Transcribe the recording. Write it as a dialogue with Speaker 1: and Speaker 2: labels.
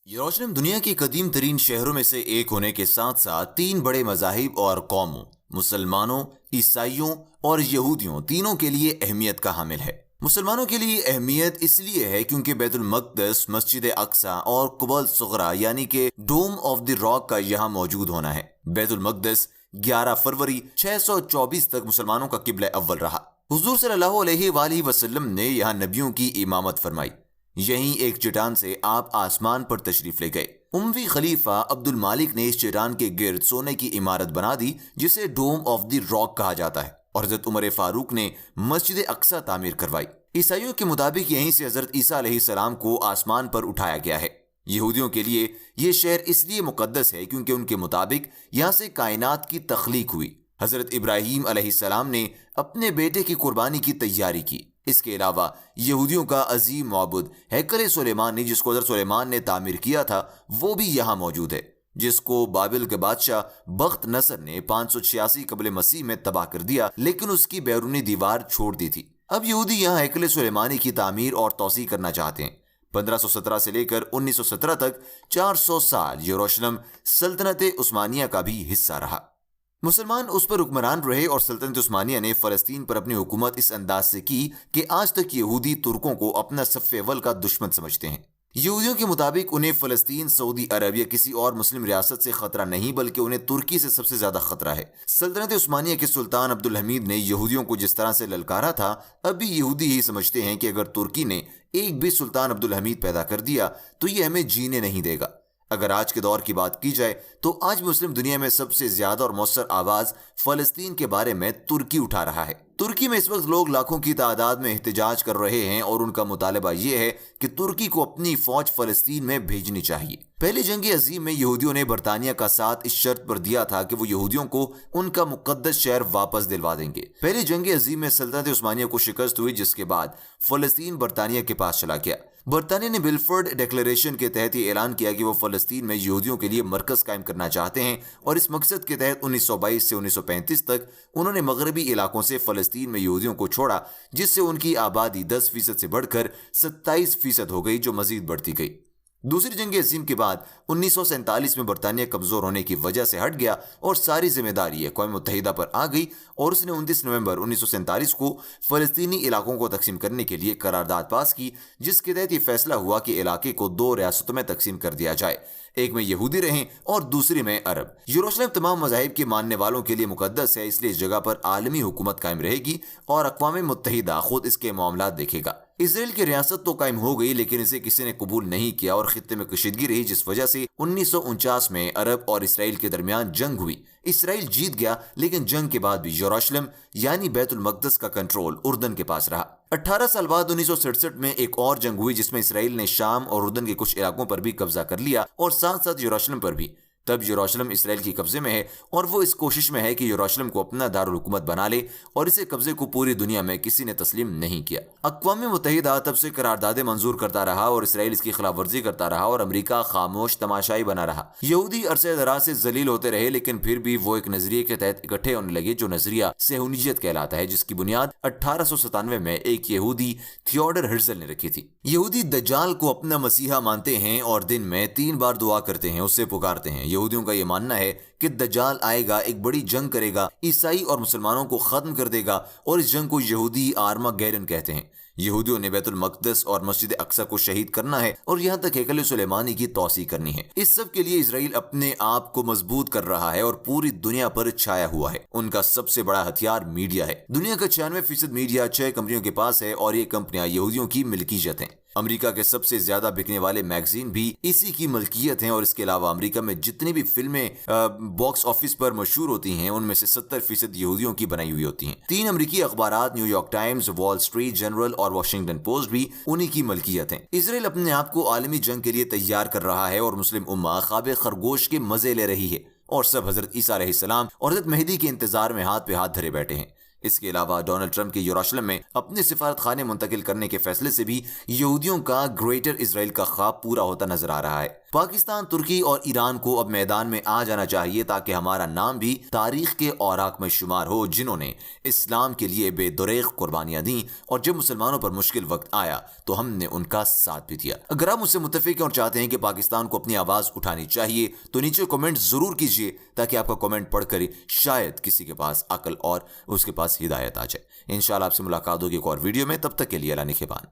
Speaker 1: یروشلم دنیا کے قدیم ترین شہروں میں سے ایک ہونے کے ساتھ ساتھ تین بڑے مذاہب اور قوموں مسلمانوں، عیسائیوں اور یہودیوں تینوں کے لیے اہمیت کا حامل ہے۔ مسلمانوں کے لیے اہمیت اس لیے ہے کیونکہ بیت المقدس، مسجد اقصی اور قبہ الصغریٰ یعنی کہ ڈوم آف دی راک کا یہاں موجود ہونا ہے۔ بیت المقدس 11 فروری 624 تک مسلمانوں کا قبلہ اول رہا۔ حضور صلی اللہ علیہ وآلہ وسلم نے یہاں نبیوں کی امامت فرمائی۔ یہیں ایک چٹان سے آپ آسمان پر تشریف لے گئے۔ اموی خلیفہ عبد المالک نے اس چٹان کے گرد سونے کی عمارت بنا دی جسے ڈوم آف دی راک کہا جاتا ہے، اور حضرت عمر فاروق نے مسجد اقصی تعمیر کروائی۔ عیسائیوں کے مطابق یہیں سے حضرت عیسیٰ علیہ السلام کو آسمان پر اٹھایا گیا ہے۔ یہودیوں کے لیے یہ شہر اس لیے مقدس ہے کیونکہ ان کے مطابق یہاں سے کائنات کی تخلیق ہوئی۔ حضرت ابراہیم علیہ السلام نے اپنے بیٹے کی قربانی کی تیاری کی۔ اس کے علاوہ یہودیوں کا عظیم معبود ہیکل سلیمانی جس کو حضرت سلیمان نے تعمیر کیا تھا وہ بھی یہاں موجود ہے، جس کو بابل کے بادشاہ بخت نصر نے 586 قبل مسیح میں تباہ کر دیا، لیکن اس کی بیرونی دیوار چھوڑ دی تھی۔ اب یہودی یہاں ہیکل سلیمانی کی تعمیر اور توسیع کرنا چاہتے ہیں۔ 1517 سے لے کر 1917 تک 400 سال یروشلم سلطنت عثمانیہ کا بھی حصہ رہا۔ مسلمان اس پر حکمران رہے اور سلطنت عثمانیہ نے فلسطین پر اپنی حکومت اس انداز سے کی کہ آج تک یہودی ترکوں کو اپنا صف اول کا دشمن سمجھتے ہیں۔ یہودیوں کے مطابق انہیں فلسطین، سعودی عرب یا کسی اور مسلم ریاست سے خطرہ نہیں بلکہ انہیں ترکی سے سب سے زیادہ خطرہ ہے۔ سلطنت عثمانیہ کے سلطان عبد الحمید نے یہودیوں کو جس طرح سے للکارا تھا، اب بھی یہودی ہی سمجھتے ہیں کہ اگر ترکی نے ایک بھی سلطان عبد الحمید پیدا کر دیا تو یہ ہمیں جینے نہیں دے گا۔ اگر آج کے دور کی بات کی جائے تو آج مسلم دنیا میں سب سے زیادہ اور مؤثر آواز فلسطین کے بارے میں ترکی اٹھا رہا ہے۔ ترکی میں اس وقت لوگ لاکھوں کی تعداد میں احتجاج کر رہے ہیں اور ان کا مطالبہ یہ ہے کہ ترکی کو اپنی فوج فلسطین میں بھیجنی چاہیے۔ پہلی جنگ عظیم میں یہودیوں نے برطانیہ کا ساتھ اس شرط پر دیا تھا کہ وہ یہودیوں کو ان کا مقدس شہر واپس دلوا دیں گے۔ پہلی جنگ عظیم میں سلطنت عثمانیہ کو شکست ہوئی، جس کے بعد فلسطین برطانیہ کے پاس چلا گیا۔ برطانیہ نے بلفورڈ ڈیکلریشن کے تحت یہ اعلان کیا کہ وہ فلسطین میں یہودیوں کے لیے مرکز قائم کرنا چاہتے ہیں، اور اس مقصد کے تحت 1922 سے 1935 تک انہوں نے مغربی علاقوں سے فلسطین میں یہودیوں کو چھوڑا، جس سے ان کی آبادی 10% سے بڑھ کر 27% ہو گئی، جو مزید بڑھتی گئی۔ دوسری جنگ عظیم کے بعد 1947 میں برطانیہ کمزور ہونے کی وجہ سے ہٹ گیا اور ساری ذمہ داری اقوام متحدہ پر آ گئی، اور اس نے 29 نومبر 1947 کو فلسطینی علاقوں کو تقسیم کرنے کے لیے قرارداد پاس کی، جس کے تحت یہ فیصلہ ہوا کہ علاقے کو 2 ریاستوں میں تقسیم کر دیا جائے، ایک میں یہودی رہیں اور دوسری میں عرب۔ یروشلم تمام مذاہب کے ماننے والوں کے لیے مقدس ہے، اس لیے اس جگہ پر عالمی حکومت قائم رہے گی اور اقوام متحدہ خود اس کے معاملات دیکھے گا۔ اسرائیل کی ریاست تو قائم ہو گئی، لیکن اسے کسی نے قبول نہیں کیا اور خطے میں کشیدگی رہی، جس وجہ سے 1949 میں عرب اور اسرائیل کے درمیان جنگ ہوئی۔ اسرائیل جیت گیا، لیکن جنگ کے بعد بھی یروشلم یعنی بیت المقدس کا کنٹرول اردن کے پاس رہا۔ 18 سال بعد 1967 میں ایک اور جنگ ہوئی، جس میں اسرائیل نے شام اور اردن کے کچھ علاقوں پر بھی قبضہ کر لیا اور ساتھ ساتھ یروشلم پر بھی۔ تب یروشلم اسرائیل کی قبضے میں ہے اور وہ اس کوشش میں ہے کہ یروشلم کو اپنا دارالحکومت بنا لے، اور اسے قبضے کو پوری دنیا میں کسی نے تسلیم نہیں کیا۔ اقوام متحدہ تب سے قراردادیں منظور کرتا رہا اور اسرائیل اس کی خلاف ورزی کرتا رہا، اور امریکہ خاموش تماشائی بنا رہا۔ یہودی عرصے دراز سے ذلیل ہوتے رہے، لیکن پھر بھی وہ ایک نظریے کے تحت اکٹھے ہونے لگے جو نظریہ صہیونیت کہلاتا ہے، جس کی بنیاد 1897 میں ایک یہودی تھیوڈر ہرزل نے رکھی تھی۔ یہودی دجال کو اپنا مسیحا مانتے ہیں اور دن میں 3 بار دعا کرتے ہیں، اس سے پکارتے ہیں۔ یہودیوں کا یہ ماننا ہے کہ دجال آئے گا، ایک بڑی جنگ کرے گا، عیسائی اور مسلمانوں کو ختم کر دے گا، اور اس جنگ کو یہودی آرماگیڈن کہتے ہیں۔ یہودیوں نے بیت المقدس اور مسجد اقصی کو شہید کرنا ہے اور یہاں تک ہیکل سلیمانی کی توسیع کرنی ہے۔ اس سب کے لیے اسرائیل اپنے آپ کو مضبوط کر رہا ہے اور پوری دنیا پر چھایا ہوا ہے۔ ان کا سب سے بڑا ہتھیار میڈیا ہے۔ دنیا کا 96% میڈیا 6 کمپنیوں کے پاس ہے، اور یہ کمپنیاں یہودیوں کی ملکیت ہیں۔ امریکہ کے سب سے زیادہ بکنے والے میگزین بھی اسی کی ملکیت ہیں، اور اس کے علاوہ امریکہ میں جتنی بھی فلمیں باکس آفس پر مشہور ہوتی ہیں ان میں سے 70% یہودیوں کی بنائی ہوئی ہوتی ہیں۔ 3 امریکی اخبارات New York Times, Wall Street Journal اور واشنگٹن پوسٹ بھی انہی کی ملکیت ہیں۔ اسرائیل اپنے آپ کو عالمی جنگ کے لیے تیار کر رہا ہے، اور مسلم امہ خواب خرگوش کے مزے لے رہی ہے، اور سب حضرت عیسیٰ علیہ السلام اور حضرت مہدی کے انتظار میں ہاتھ پہ ہاتھ دھرے بیٹھے ہیں۔ اس کے علاوہ ڈونلڈ ٹرمپ کے یروشلم میں اپنے سفارت خانے منتقل کرنے کے فیصلے سے بھی یہودیوں کا گریٹر اسرائیل کا خواب پورا ہوتا نظر آ رہا ہے۔ پاکستان، ترکی اور ایران کو اب میدان میں آ جانا چاہیے تاکہ ہمارا نام بھی تاریخ کے اوراق میں شمار ہو جنہوں نے اسلام کے لیے بے دریغ قربانیاں دیں، اور جب مسلمانوں پر مشکل وقت آیا تو ہم نے ان کا ساتھ بھی دیا۔ اگر آپ مجھ سے متفق ہیں اور چاہتے ہیں کہ پاکستان کو اپنی آواز اٹھانی چاہیے تو نیچے کمنٹ ضرور کیجیے تاکہ آپ کا کمنٹ پڑھ کر شاید کسی کے پاس عقل اور اس کے پاس ہدایت آ جائے۔ انشاءاللہ آپ سے ملاقات ہوگی ایک اور ویڈیو میں، تب تک کے لیے اللہ نگہبان۔